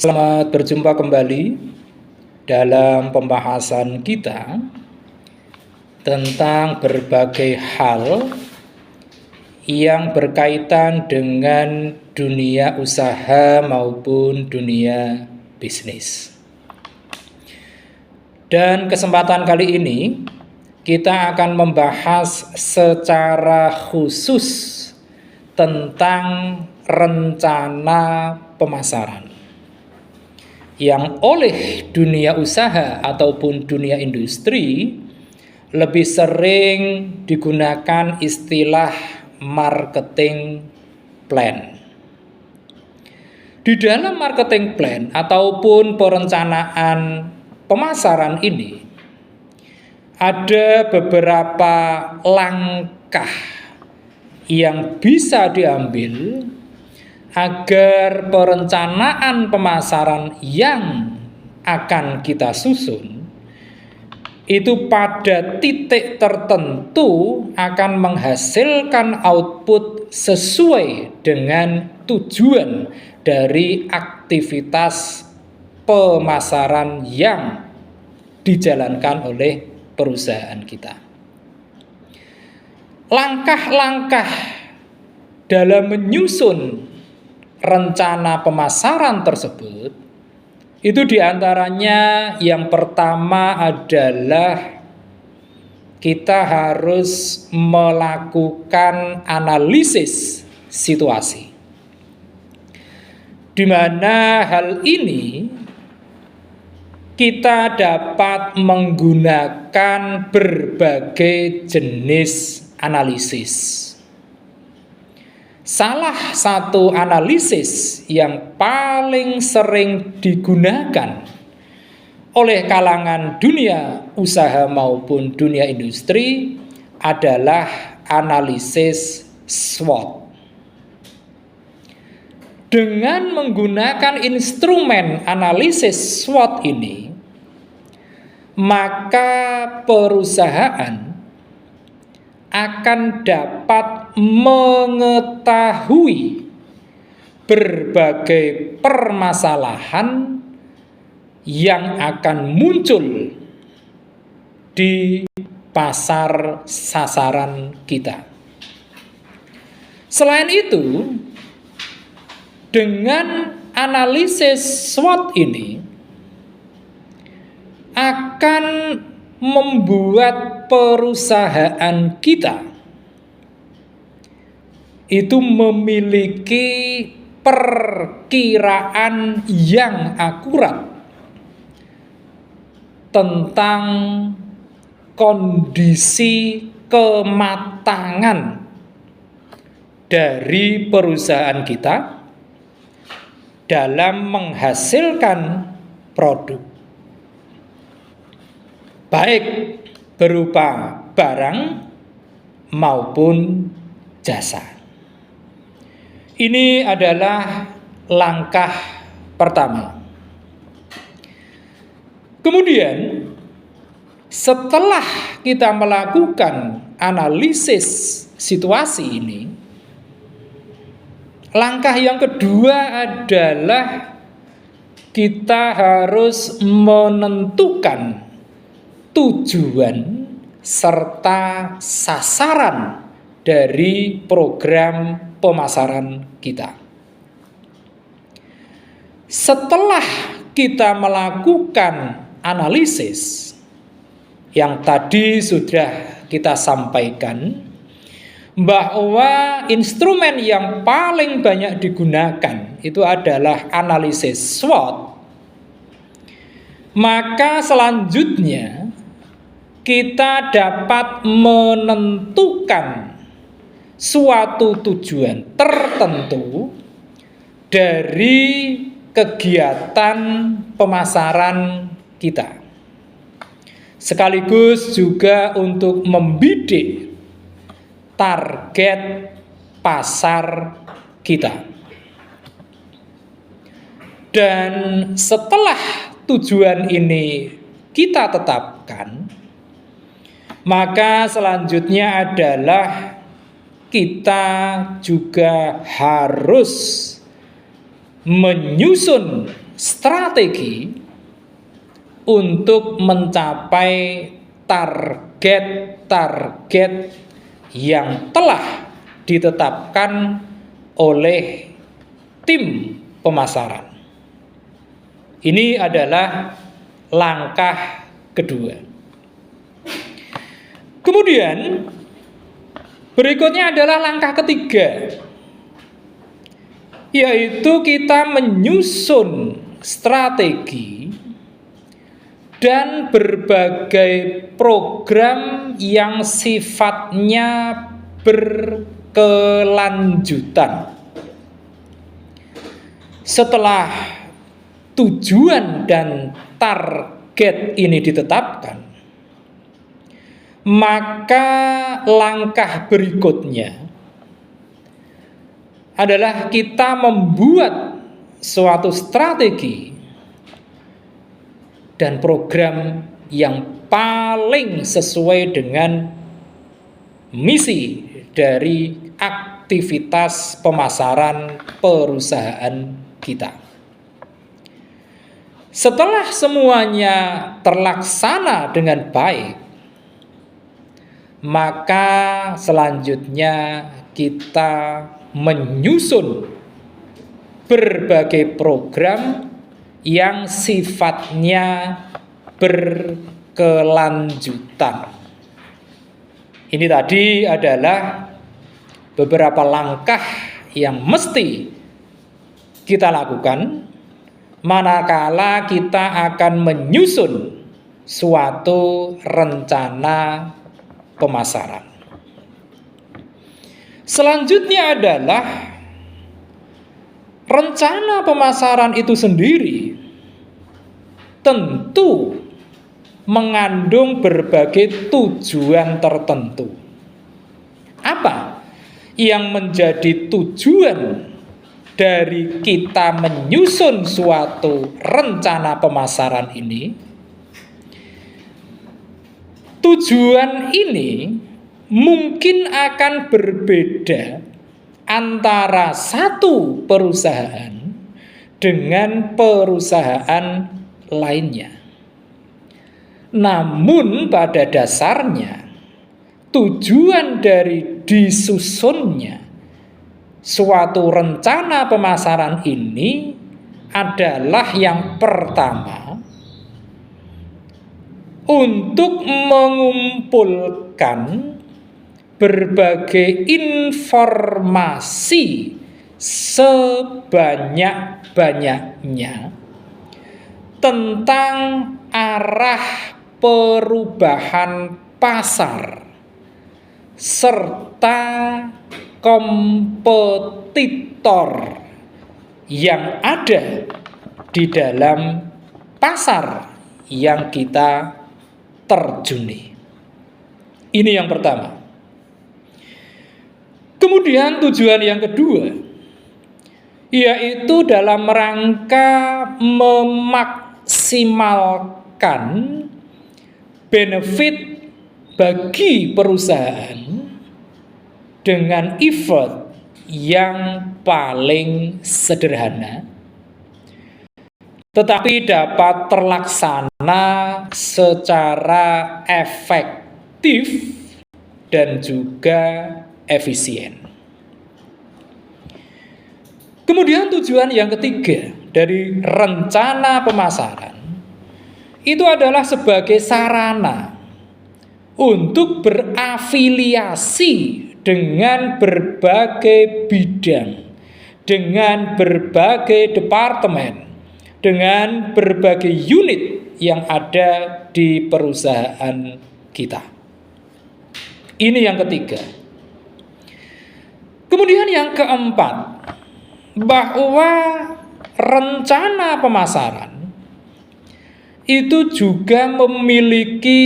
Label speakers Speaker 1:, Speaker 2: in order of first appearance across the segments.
Speaker 1: Selamat berjumpa kembali dalam pembahasan kita tentang berbagai hal yang berkaitan dengan dunia usaha maupun dunia bisnis. Dan kesempatan kali ini kita akan membahas secara khusus tentang rencana pemasaran yang oleh dunia usaha ataupun dunia industri lebih sering digunakan istilah marketing plan. Di dalam marketing plan ataupun perencanaan pemasaran ini ada beberapa langkah yang bisa diambil agar perencanaan pemasaran yang akan kita susun itu pada titik tertentu akan menghasilkan output sesuai dengan tujuan dari aktivitas pemasaran yang dijalankan oleh perusahaan kita. Langkah-langkah dalam menyusun rencana pemasaran tersebut itu diantaranya yang pertama adalah kita harus melakukan analisis situasi, di mana hal ini kita dapat menggunakan berbagai jenis analisis. Salah satu analisis yang paling sering digunakan oleh kalangan dunia usaha maupun dunia industri adalah analisis SWOT. Dengan menggunakan instrumen analisis SWOT ini, maka perusahaan akan dapat mengetahui berbagai permasalahan yang akan muncul di pasar sasaran kita. Selain itu, dengan analisis SWOT ini akan membuat perusahaan kita itu memiliki perkiraan yang akurat tentang kondisi kematangan dari perusahaan kita dalam menghasilkan produk, baik berupa barang maupun jasa. Ini adalah langkah pertama. Kemudian setelah kita melakukan analisis situasi ini, langkah yang kedua adalah kita harus menentukan tujuan serta sasaran dari program pemasaran kita. Setelah kita melakukan analisis yang tadi sudah kita sampaikan, bahwa instrumen yang paling banyak digunakan itu adalah analisis SWOT, maka selanjutnya kita dapat menentukan suatu tujuan tertentu dari kegiatan pemasaran kita, sekaligus juga untuk membidik target pasar kita. Dan setelah tujuan ini kita tetapkan, maka selanjutnya adalah kita juga harus menyusun strategi untuk mencapai target-target yang telah ditetapkan oleh tim pemasaran. Ini adalah langkah kedua. Kemudian berikutnya adalah langkah ketiga, yaitu kita menyusun strategi dan berbagai program yang sifatnya berkelanjutan. Setelah tujuan dan target ini ditetapkan, maka langkah berikutnya adalah kita membuat suatu strategi dan program yang paling sesuai dengan misi dari aktivitas pemasaran perusahaan kita. Setelah semuanya terlaksana dengan baik, maka selanjutnya kita menyusun berbagai program yang sifatnya berkelanjutan. Ini tadi adalah beberapa langkah yang mesti kita lakukan manakala kita akan menyusun suatu rencana pemasaran. Selanjutnya adalah rencana pemasaran itu sendiri tentu mengandung berbagai tujuan tertentu. Apa yang menjadi tujuan dari kita menyusun suatu rencana pemasaran ini? Tujuan ini mungkin akan berbeda antara satu perusahaan dengan perusahaan lainnya. Namun pada dasarnya tujuan dari disusunnya suatu rencana pemasaran ini adalah yang pertama, untuk mengumpulkan berbagai informasi sebanyak-banyaknya tentang arah perubahan pasar serta kompetitor yang ada di dalam pasar yang kita terjuni. Ini yang pertama. Kemudian tujuan yang kedua, yaitu dalam rangka memaksimalkan benefit bagi perusahaan dengan effort yang paling sederhana, tetapi dapat terlaksana secara efektif dan juga efisien. Kemudian tujuan yang ketiga dari rencana pemasaran itu adalah sebagai sarana untuk berafiliasi dengan berbagai bidang, dengan berbagai departemen, dengan berbagai unit yang ada di perusahaan kita. Ini yang ketiga. Kemudian yang keempat, bahwa rencana pemasaran itu juga memiliki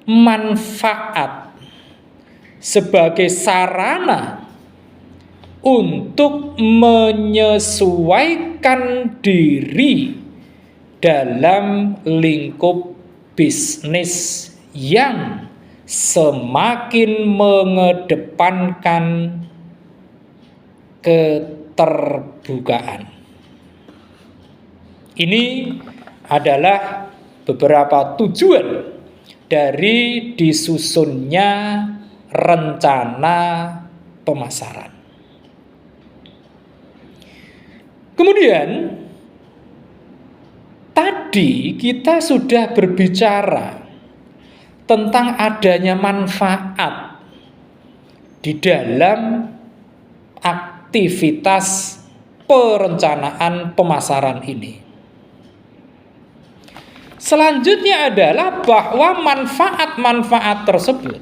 Speaker 1: manfaat sebagai sarana untuk menyesuaikan diri dalam lingkup bisnis yang semakin mengedepankan keterbukaan bukaan. Ini adalah beberapa tujuan dari disusunnya rencana pemasaran. Kemudian tadi kita sudah berbicara tentang adanya manfaat di dalam aktivitas perencanaan pemasaran ini. Selanjutnya adalah bahwa manfaat-manfaat tersebut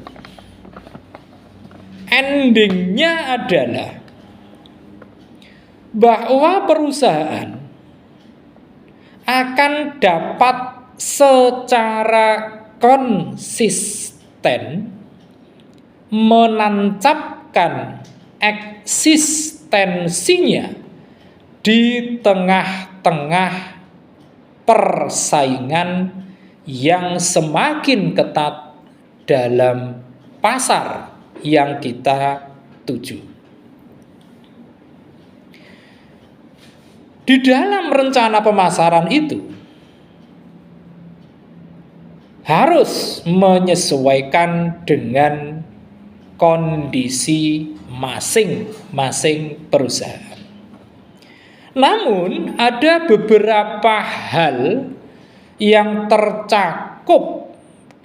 Speaker 1: endingnya adalah bahwa perusahaan akan dapat secara konsisten menancapkan eksistensinya di tengah-tengah persaingan yang semakin ketat dalam pasar yang kita tuju. Di dalam rencana pemasaran itu harus menyesuaikan dengan kondisi masing-masing perusahaan. Namun ada beberapa hal yang tercakup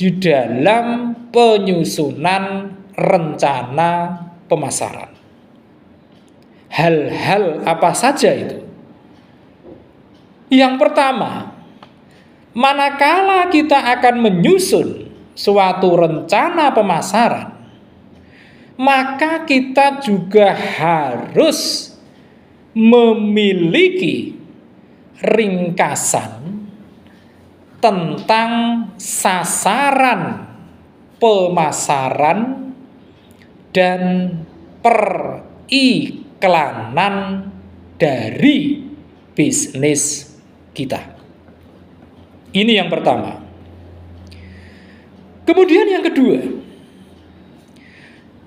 Speaker 1: di dalam penyusunan rencana pemasaran. Hal-hal apa saja itu? Yang pertama, manakala kita akan menyusun suatu rencana pemasaran, maka kita juga harus memiliki ringkasan tentang sasaran pemasaran dan periklanan dari bisnis kita. Ini yang pertama. Kemudian yang kedua,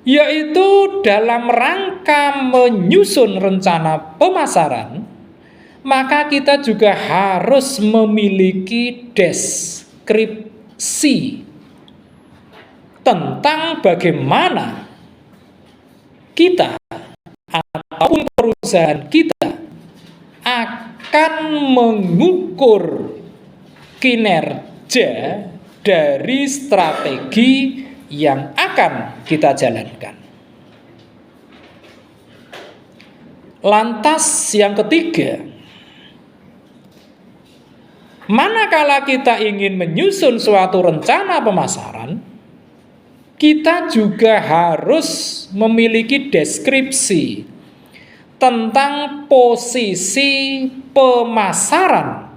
Speaker 1: yaitu dalam rangka menyusun rencana pemasaran, maka kita juga harus memiliki deskripsi tentang bagaimana kita ataupun perusahaan kita akan mengukur kinerja dari strategi yang akan kita jalankan. Lantas yang ketiga, manakala kita ingin menyusun suatu rencana pemasaran, kita juga harus memiliki deskripsi tentang posisi pemasaran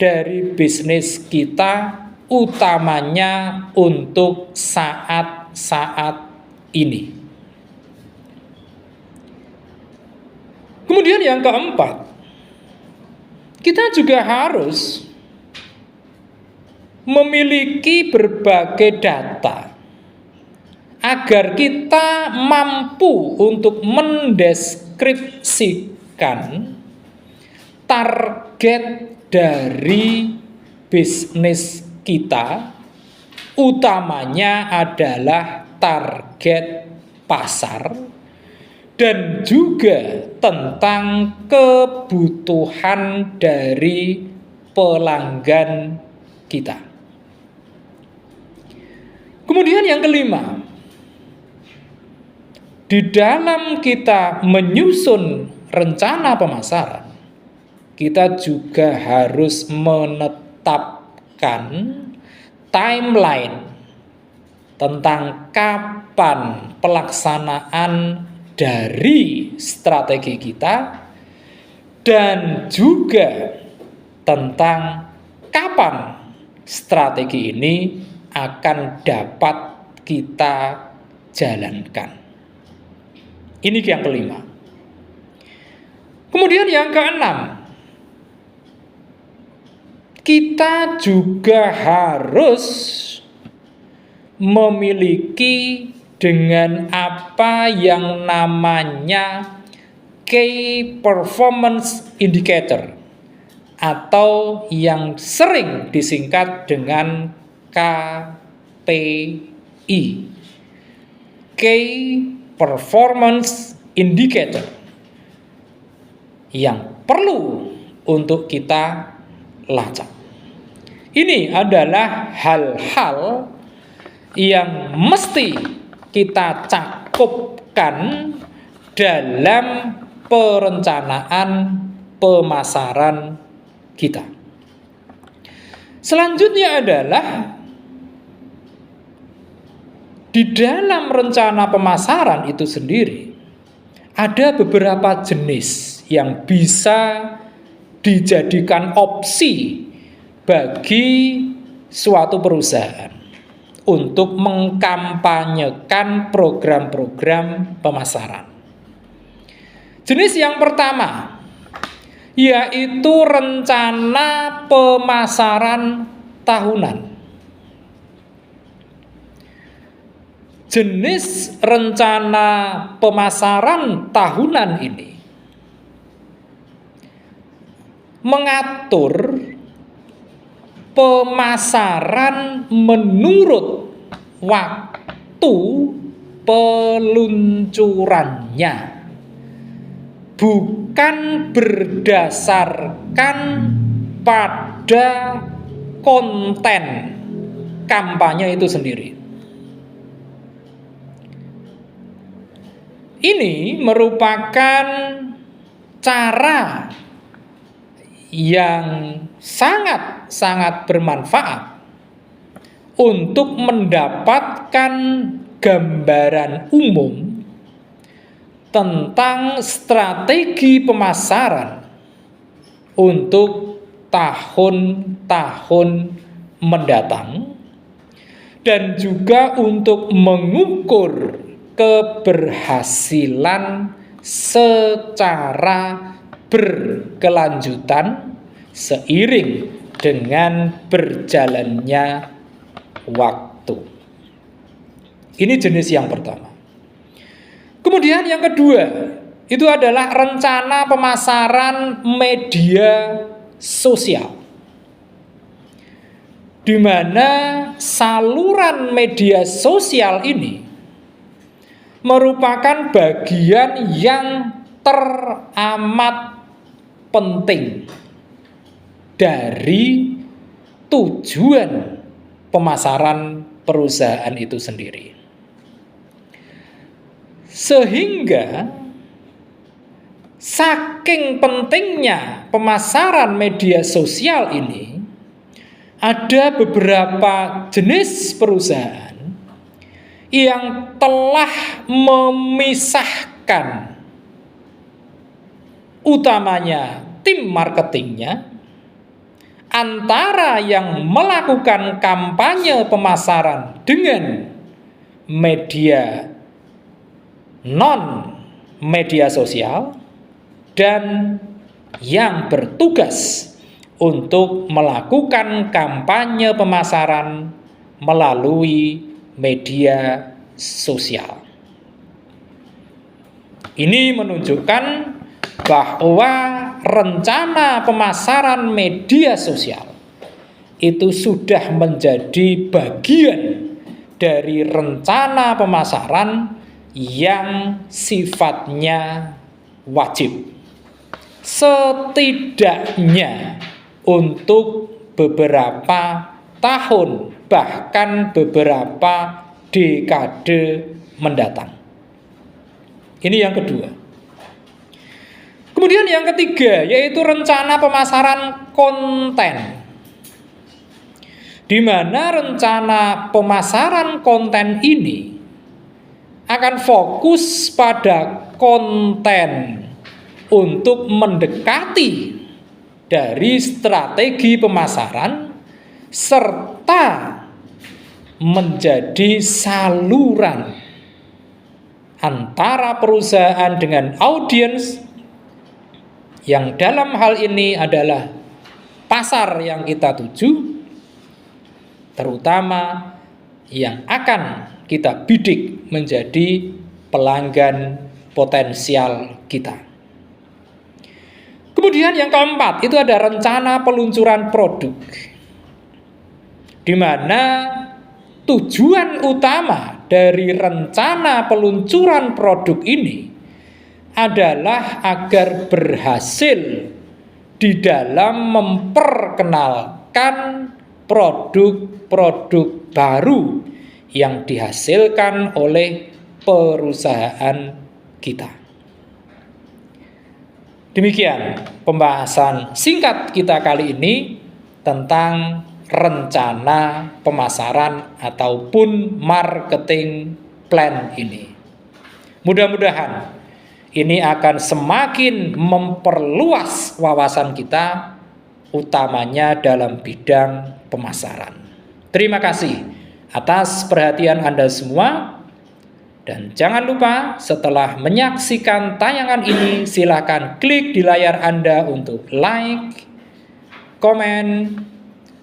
Speaker 1: dari bisnis kita, utamanya untuk saat-saat ini. Kemudian yang keempat, kita juga harus memiliki berbagai data agar kita mampu untuk mendeskripsikan target dari bisnis kita, utamanya adalah target pasar dan juga tentang kebutuhan dari pelanggan kita. Kemudian yang kelima, di dalam kita menyusun rencana pemasaran, kita juga harus menetapkan timeline tentang kapan pelaksanaan dari strategi kita dan juga tentang kapan strategi ini akan dapat kita jalankan. Ini yang kelima. Kemudian yang keenam, kita juga harus memiliki dengan apa yang namanya Key Performance Indicator atau yang sering disingkat dengan KPI. Key Performance Indicator yang perlu untuk kita lacak. Ini adalah hal-hal yang mesti kita cakupkan dalam perencanaan pemasaran kita. Selanjutnya adalah di dalam rencana pemasaran itu sendiri ada beberapa jenis yang bisa dijadikan opsi bagi suatu perusahaan untuk mengkampanyekan program-program pemasaran. Jenis yang pertama yaitu rencana pemasaran tahunan. Jenis rencana pemasaran tahunan ini mengatur pemasaran menurut waktu peluncurannya, bukan berdasarkan pada konten kampanye itu sendiri. Ini merupakan cara yang sangat bermanfaat untuk mendapatkan gambaran umum tentang strategi pemasaran untuk tahun-tahun mendatang dan juga untuk mengukur keberhasilan secara berkelanjutan seiring dengan berjalannya waktu. Ini jenis yang pertama. Kemudian yang kedua, itu adalah rencana pemasaran media sosial, di mana saluran media sosial ini merupakan bagian yang teramat penting dari tujuan pemasaran perusahaan itu sendiri. Sehingga saking pentingnya pemasaran media sosial ini, ada beberapa jenis perusahaan yang telah memisahkan utamanya tim marketingnya antara yang melakukan kampanye pemasaran dengan media non media sosial dan yang bertugas untuk melakukan kampanye pemasaran melalui media sosial. Ini menunjukkan bahwa rencana pemasaran media sosial itu sudah menjadi bagian dari rencana pemasaran yang sifatnya wajib, setidaknya untuk beberapa tahun, bahkan beberapa dekade mendatang. Ini yang kedua. Kemudian yang ketiga yaitu rencana pemasaran konten, di mana rencana pemasaran konten ini akan fokus pada konten untuk mendekati dari strategi pemasaran serta menjadi saluran antara perusahaan dengan audiens, yang dalam hal ini adalah pasar yang kita tuju, terutama yang akan kita bidik menjadi pelanggan potensial kita. Kemudian yang keempat, itu ada rencana peluncuran produk, di mana tujuan utama dari rencana peluncuran produk ini adalah agar berhasil di dalam memperkenalkan produk-produk baru yang dihasilkan oleh perusahaan kita. Demikian pembahasan singkat kita kali ini tentang rencana pemasaran ataupun marketing plan ini. Mudah-mudahan ini akan semakin memperluas wawasan kita, utamanya dalam bidang pemasaran. Terima kasih atas perhatian Anda semua. Dan jangan lupa setelah menyaksikan tayangan ini, silakan klik di layar Anda untuk like, komen,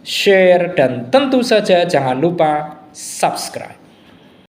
Speaker 1: share, dan tentu saja jangan lupa subscribe.